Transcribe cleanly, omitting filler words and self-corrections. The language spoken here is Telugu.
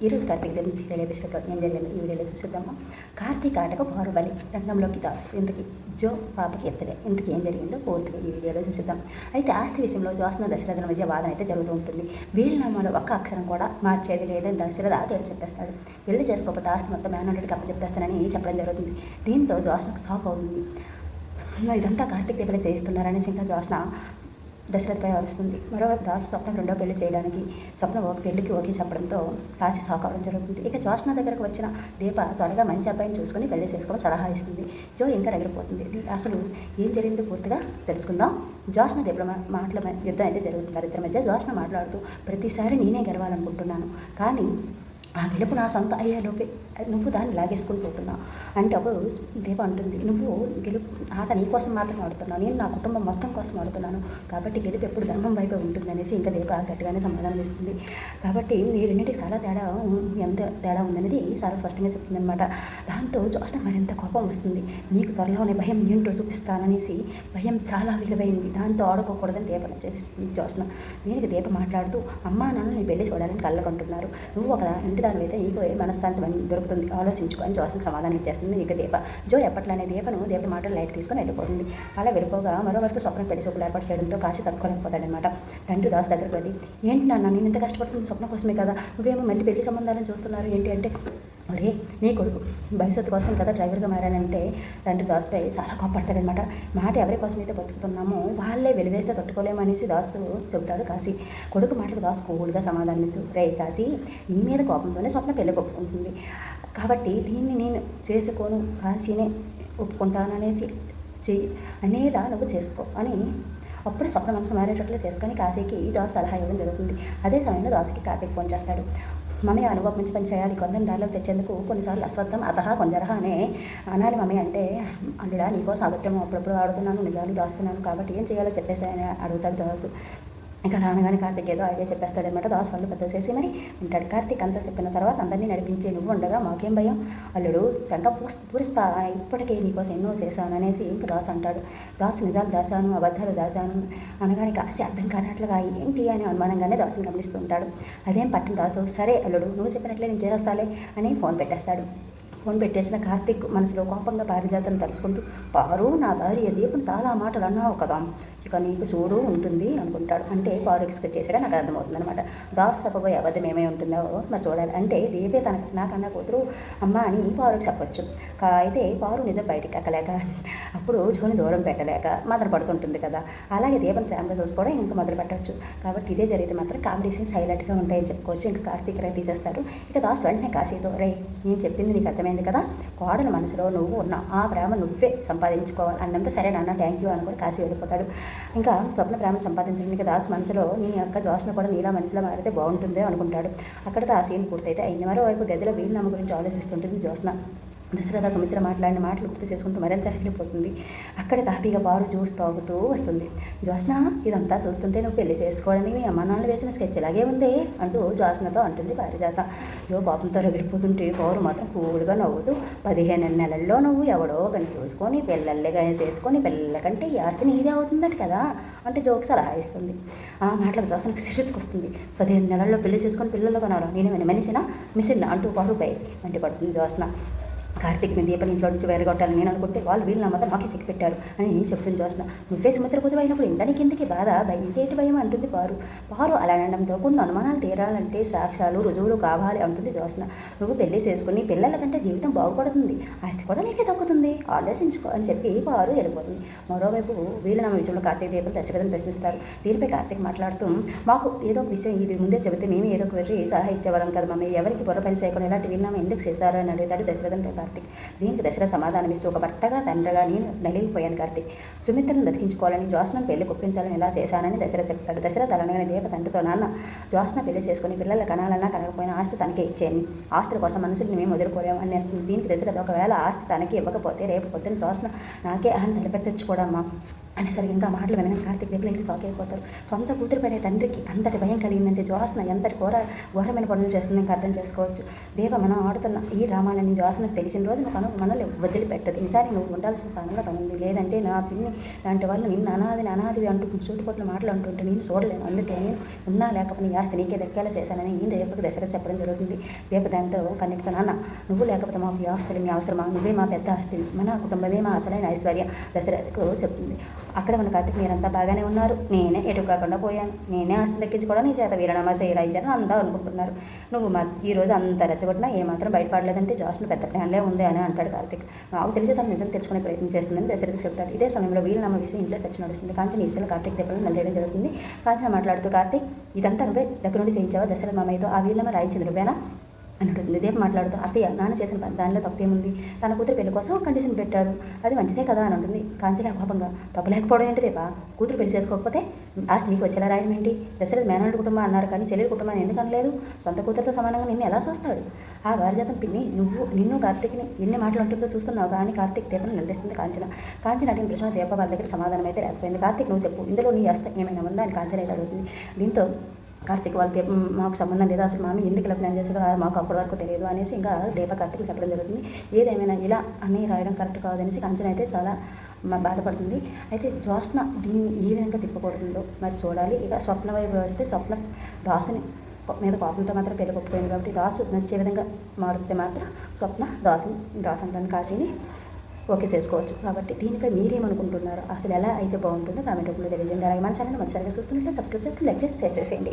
ఈరోజు కార్తీక దీపం సీరియల్ ఎపిసోడ్లో ఏం జరిగిందో ఈ వీడియోలో చూసిద్దాము. కార్తీక్ ఆటకు బాహుబలి రంగంలోకి దాసు ఇంతకి జో పాపకి ఎత్తడే ఇంతకి ఏం జరిగిందో పూర్తిగా ఈ వీడియోలో చూసిద్దాం. అయితే ఆస్తి విషయంలో జ్యోత్స్న దశరథుల మధ్య వాదన అయితే జరుగుతూ ఉంటుంది. వీళ్ళనామాలో ఒక్క అక్షరం కూడా మార్చేది లేదని దశరథ తేల్చి చెప్పేస్తాడు. పెళ్లి చేసుకోకపోతే ఆస్తి మొత్తం మేనల్లుడికి అప్పచెప్పేస్తానని చెప్పడం జరుగుతుంది. దీంతో జ్యోత్స్నకు షాక్ అవుతుంది. ఇదంతా కార్తీక్ దగ్గర చేయిస్తున్నారనేసి ఇంకా జ్యోత్స్న దశరథపై వస్తుంది. మరోవైపు దాసు స్వప్నం రెండో పెళ్లి చేయడానికి స్వప్న పెళ్లికి ఓకే చెప్పడంతో కాశీ సాకావడం జరుగుతుంది. ఇక జ్యోత్స్న దగ్గరకు వచ్చిన దీప త్వరగా మంచి అబ్బాయిని చూసుకొని పెళ్లి చేసుకోవడం సలహా ఇస్తుంది. జో ఇంకా రగిలిపోతుంది. అసలు ఏం జరిగిందో పూర్తిగా తెలుసుకుందాం. జ్యోత్స్న దీపల మాటల యుద్ధం అయితే జరుగుతుంది. ఇద్దరి మధ్య జ్యోత్స్న మాట్లాడుతూ ప్రతిసారి నేనే గెలవాలనుకుంటున్నాను, కానీ ఆ గెలుపు నా సొంత అయ్యేలోపే నువ్వు దాన్ని లాగేసుకుని పోతున్నావు అంటే అప్పుడు దీప అంటుంది, నువ్వు గెలుపు ఆట నీ కోసం మాత్రమే ఆడుతున్నావు, నేను నా కుటుంబం మొత్తం కోసం ఆడుతున్నాను, కాబట్టి గెలుపు ఎప్పుడు ధర్మం వైపే ఉంటుంది అనేసి ఇంకా దీప గట్టిగానే సమాధానం ఇస్తుంది. కాబట్టి ఈ రెండింటికి చాలా ఎంత తేడా ఉందనేది చాలా స్పష్టంగా చెప్తుందనమాట. దాంతో జ్యోత్స్న మరింత కోపం వస్తుంది. నీకు త్వరలోనే భయం ఏంటో చూపిస్తాననేసి భయం చాలా విలువైంది, దాంతో ఆడుకోకూడదని దీప చేస్తుంది జ్యోత్స్న. దీనికి దీప మాట్లాడుతూ, అమ్మా నాన్న నీ పెళ్లి చూడాలని కళ్ళకంటున్నారు, నువ్వు ఒక దాని అయితే నీకు మనశ్శాంతి దొరుకుతుంది, ఆలోచించుకో అని జ్యోత్స్న సమాధానం ఇచ్చేస్తుంది. ఇక దీప జో ఎప్పట్లానే దీప మాటలు లైట్ తీసుకొని వెళ్ళిపోతుంది. అలా వెళ్ళిపోగా మరోవైపు స్వప్నం పెళ్లి చూపులు ఏర్పాటు చేయడంతో కాశీ తట్టుకోలేకపోతాడనమాట. తండ్రి దాస్ దగ్గరికి వెళ్ళి, ఏంటి నాన్న నేను ఇంత కష్టపడుతుంది స్వప్న కోసమే కదా, నువ్వేమో మళ్ళీ పెళ్లి సంబంధాలను చూస్తున్నారు ఏంటి అంటే, ఒరే నీ కొడుకు భవిష్యత్తు కోసం కదా డ్రైవర్గా మారానంటే తండ్రి దాసుపై చాలా కోపడతాడనమాట. మాట ఎవరి కోసం అయితే బతుకుతున్నామో వాళ్ళే వెలివేస్తే తట్టుకోలేమనేసి దాసు చెబుతాడు కాశీ. కొడుకు మాటలకు దాసు కూల్గా సమాధానం ఇస్తూ, రే కాశీ నీ మీద కోపంతోనే స్వప్న పెళ్ళి ఒప్పుకుంటుంది, కాబట్టి దీన్ని నేను చేసుకోను, కాశీనే ఒప్పుకుంటాననేసి అనేలా నువ్వు చేసుకో అని అప్పుడు స్వప్న మనసు మారేటట్లు చేసుకొని కాశీకి దాసు సలహా ఇవ్వడం జరుగుతుంది. అదే సమయంలో దాసుకి కార్తీక్ ఫోన్ చేస్తాడు. మమ్మీ అనుభవం మంచి పని చేయాలి, కొందరు దారిలోకి తెచ్చేందుకు కొన్నిసార్లు అశ్వత్థం కొంజరహ అనే అనాలి మమ్మీ అంటే, అందులో నీకోసం అబద్ధం అప్పుడప్పుడు ఆడుతున్నాను, నిజాలు దాస్తున్నాను, కాబట్టి ఏం చేయాలో చెప్పేసాయని అడుగుతాడు దాసు. ఇంకా రానగానే కార్తీక్ ఏదో ఐడియా చెప్పేస్తాడనమాట. దాసు వాళ్ళు పెద్ద చేసి మరి ఉంటాడు. కార్తీక్ అంతా చెప్పిన తర్వాత అందరినీ నడిపించే నువ్వు ఉండగా మాకేం భయం అల్లుడు, శంక పూరిస్తా, ఇప్పటికే నీకోసం ఎన్నో చేశాను అనేసి ఇంకా దాసు అంటాడు. దాసు నిజాలు దాచాను, అబద్ధాలు దాచాను అనగానే కాసి అర్థం కానట్లుగా ఏంటి అని అనుమానంగానే దాసుని గమనిస్తూ ఉంటాడు. అదేం పట్టిన దాసు, సరే అల్లుడు నువ్వు చెప్పినట్లే నేను చేస్తాలే అని ఫోన్ పెట్టేస్తాడు. ఫోన్ పెట్టేసిన కార్తీక్ మనసులో కోపంగా పారిజాతను తలుసుకుంటూ, పారు నా భార్య దీపం చాలా మాటలు అన్నావు కదా, ఇక నీకు చూడు ఉంటుంది అనుకుంటాడు. అంటే పారు ఎక్స్పెక్ట్ చేసాడో నాకు అర్థమవుతుంది అనమాట. దాసు చెప్పబోయే అబద్ధం ఏమై ఉంటుందో మరి చూడాలి. అంటే దీపే నాకన్నా కూతురు అమ్మ అని పారుకి చెప్పొచ్చు. అయితే పారు నిజం బయటికి ఎక్కలేక అప్పుడు జోని దూరం పెట్టలేక మొదలు పడుతుంటుంది కదా, అలాగే దీపం ప్రేమగా చూసుకోవడం ఇంకా మొదలు పెట్టవచ్చు. కాబట్టి ఇదే జరిగితే మాత్రం కామెడీ సీన్స్ హైలైట్గా ఉంటాయని చెప్పుకోవచ్చు. ఇంకా కార్తీక్ రైట్ తీసేస్తాడు. ఇక దాసు వెంటనే కాశీతో, రే నేను చెప్పింది నీకు అర్థమైంది కదా, కోడల మనసులో నువ్వు ఉన్నావు, ఆ ప్రేమ నువ్వే సంపాదించుకోవాలి అన్నంత సరే నాన్న థ్యాంక్ యూ అనుకుని కాశీ వెళ్ళిపోతాడు. ఇంకా స్వప్న ప్రేమను సంపాదించడానికి దాసు మనసులో నీ యొక్క జ్యోత్స్న కూడా నీలా మనసులో మారితే బాగుంటుందే అనుకుంటాడు. అక్కడితో ఆ సీన్ పూర్తయితే అయింది. మరోవైపు గదిలో వీలునామా గురించి ఆలోచిస్తుంటుంది జ్యోత్స్న. దశరథ సుమిత్ర మాట్లాడిన మాటలు గుర్తు చేసుకుంటూ మరింత రగిలిపోతుంది. అక్కడే తాపీగా బారు జ్యూస్ తాగుతూ వస్తుంది. జ్యోత్స్న ఇదంతా చూస్తుంటే నువ్వు పెళ్లి చేసుకోవడానికి మీ అమ్మ నాన్నలు వేసిన స్కెచ్ ఇలాగే ఉంది అంటూ జ్యోత్స్నతో అంటుంది పారిజాత. జో పాపంతో రగిలిపోతుంటే బారు మాత్రం కూల్గా నవ్వుతూ, 15 నెలల్లో నువ్వు ఎవడో కానీ చూసుకొని పిల్లల్లిగా చేసుకొని పిల్లలకంటే ఈ ఆస్తి నీదే అవుతుందట కదా అంటే జోకి సలహా ఇస్తుంది. ఆ మాటలకు జ్యోత్స్నకు సిరికొస్తుంది. 15 నెలల్లో పెళ్లి చేసుకొని పిల్లలు కొనాలా, నేను మనిషినా మిషన్ అంటూ బారుపై మండిపడుతుంది జ్యోత్స్న. కార్తీక్ని దీపం ఇంట్లో నుంచి వేరగొట్టాలని నేను అనుకుంటే వాళ్ళు వీళ్ళు నా మాత్రం నాకే సిక్కి పెట్టారు అని నేను చెప్తుంది జ్యోత్స్న. నువ్వే సుమిత్ర కూతురు అయినప్పుడు ఇంకా కిందకి బాధ ఇంకేటి భయం అంటుంది పారు అలా అనడంతో కొన్ని అనుమానాలు తీరాలంటే సాక్ష్యాలు రుజువులు కావాలి అంటుంది జ్యోత్స్న. నువ్వు పెళ్లి చేసుకుని పిల్లల కంటే జీవితం బాగుపడుతుంది, ఆస్తి కూడా నీకే దక్కుతుంది, ఆలోచించుకో అని చెప్పి పారు వెళ్ళిపోతుంది. మరోవైపు వీళ్ళనామా విషయంలో కార్తీక్ దీపం దశరథను ప్రశ్నిస్తారు. దీనిపై కార్తీక్ మాట్లాడుతూ, మాకు ఏదో విషయం ఇది ముందే చెబితే మేము ఏదో ఒక వెళ్ళి సలహా ఇచ్చేవాళ్ళం కదా మమ్మీ, ఎవరికి బుర్ర పని చేయకుండా ఇలాంటి వీళ్ళనామా ఎందుకు చేశారు అని అడుగుతాడు దశరథన్ కార్తీక్. దీనికి దశరథ సమాధానం ఇస్తూ, ఒక భర్తగా తండ్రిగా నేను నలిగిపోయాను కార్తీక్, సుమిత్రను బ్రతికించుకోవాలని జ్యోత్స్నను పెళ్లి ఒప్పించాలని ఇలా చేశానని దశరథ చెప్తాడు. దశరథ అలానే దీప తండ్రితో, నాన్న జ్యోత్స్న పెళ్లి చేసుకుని పిల్లల కనాలన్నా కనకపోయినా ఆస్తి తనకే ఇచ్చేయండి, ఆస్తుల కోసం మనుషుల్ని మేము వదులుకోలేము అని వేస్తుంది. దీనికి దశరథ, ఒకవేళ ఆస్తి తనకి ఇవ్వకపోతే రేపు పొద్దున్న జ్యోత్స్న నాకే అహం తలపెట్టొచ్చుకోవడమ్మా అనేసరికి ఇంకా మాటలు వినగానే కార్తీక్ దీపలు అయితే షాక్ అయిపోతారు. సొంత కూతురు పడే తండ్రికి అంతటి భయం కలిగిందంటే జ్యోత్స్న ఎంతటి ఘోరమైన పనులు చేస్తుంది ఇంకా అర్థం చేసుకోవచ్చు. దేవ మనం ఆడుతున్న ఈ డ్రామాలని జ్యోత్స్నకు తెలిసిన రోజు నువ్వు మనల్ని వదిలిపెట్టదు. నిజానికి నువ్వు ఉండాల్సిన స్థానంలో పనుంది. లేదంటే నా పిన్ని లాంటి వాళ్ళు నిన్ను అనాదివి అంటూ సూటిపోట్ల మాటలు అంటుంటే నేను చూడలేను. అందుకే నేను ఉన్నా లేకపోతే నీ ఆస్తి నీకే దక్కేలా చేశానని ఈ దేవకు దశరథ చెప్పడం జరుగుతుంది. దేవ దాంతో కన్నెట్టుగా నాన్న నువ్వు లేకపోతే మాకు ఈ ఆస్తులు మీ అవసరమా, నువ్వే మా పెద్ద ఆస్తి, మన కుటుంబమే మా అసలైన ఐశ్వర్య దశరథకు చెప్తుంది. అక్కడ మన కార్తీక్ మీరంతా బాగానే ఉన్నారు, నేనే ఎటు కాకుండా పోయాను, నేనే ఆస్తి దక్కించుకోవడం నీ చేత వీరనామా రాయించాను అంతా అనుకుంటున్నారు. నువ్వు ఈరోజు అంత రెచ్చగొట్టినా ఏమాత్రం బయటపడలేదంటే జ్యోత్స్న పెద్ద ప్లాన్లే ఉంది అని అంటాడు కార్తీక్. నాకు తెలిసి తను నిజం తెలుసుకునే ప్రయత్నం చేస్తుందని దశరథకి చెప్తాడు. ఇదే సమయంలో వీరనామా విషయం ఇంట్లో చర్చ నడుస్తుంది. కాంచన ఈ విషయంలో కార్తీక్ దగ్గర నిలచేయడం జరుగుతుంది. కాంచన మాట్లాడుతూ కార్తీక్ ఇదంతా నువ్వే దగ్గర నుండి చేయించావా దశరథ మామయ్యతో, ఆ వీరనామా రాయించింది నువ్వేనా అని ఉంటుంది. దీప మాట్లాడుతూ అత్తయ్య నాన్న చేసిన పని దానిలో తప్పేముంది, తన కూతురు పెళ్లి కోసం కండిషన్ పెట్టారు, అది మంచిదే కదా అని ఉంటుంది. కాంచన కోపంగా తప్పలేకపోవడం ఏంటి దీప, కూతురు పెళ్లి చేసుకోకపోతే ఆస్తి నీకు వచ్చేలా రాయడం ఏంటి, దశరథ మేనల్లుడి కుటుంబం అన్నారు కానీ చెల్లెలి కుటుంబాన్ని ఎందుకు అనలేదు, సొంత కూతురుతో సమానంగా నిన్ను ఎలా చూస్తాడు, ఆ వారిజాతం పిన్ని నిన్ను కార్తీక్ని ఎన్ని మాటలు అంటుందో చూస్తున్నావు కానీ కార్తీక్ దీపను నిలదీస్తుంది కాంచన. కాంచన అడిగిన ప్రశ్న దీప వాళ్ళ దగ్గర సమాధానం అయితే లేకపోయింది. కార్తీక్ నువ్వు చెప్పు, ఇందులో నీ ఆస్తి ఏమైనా ఉందా అని కాంచన అయితే అడుగుతుంది. దీంతో కార్తీక్ వాళ్ళకి మాకు సంబంధం లేదా, అసలు మామి ఎందుకు ఇలా ప్లాన్ చేస్తుందో మాకు అప్పటి వరకు తెలియదు అనేసి ఇంకా దీప కార్తీక్ చెప్పడం జరుగుతుంది. ఏదేమైనా ఇలా అన్నీ రాయడం కరెక్ట్ కాదనేసి కాంచన అయితే చాలా బాధపడుతుంది. అయితే జ్యోత్స్న దీన్ని ఏ విధంగా తిప్పకూడదో మరి చూడాలి. ఇక స్వప్న వైపు వస్తే స్వప్న దాసుని మీద కోపంతో మాత్రం పెళ్లి ఒప్పుకోయింది కాబట్టి దాసు నచ్చే విధంగా మారితే మాత్రం స్వప్న దాసంటాను కాశీని ఓకే చేసుకోవచ్చు. కాబట్టి దీనిపై మీరేమనుకుంటున్నారు, అసలు ఎలా అయితే బాగుంటుందో కామెంట్ రూపంలో తెలియజేయండి. అలాగే మన ఛానల్ మంచిగా చూస్తున్నట్లయితే సబ్స్క్రైబ్ చేసుకుని లైక్ చేసి షేర్ చేసేయండి.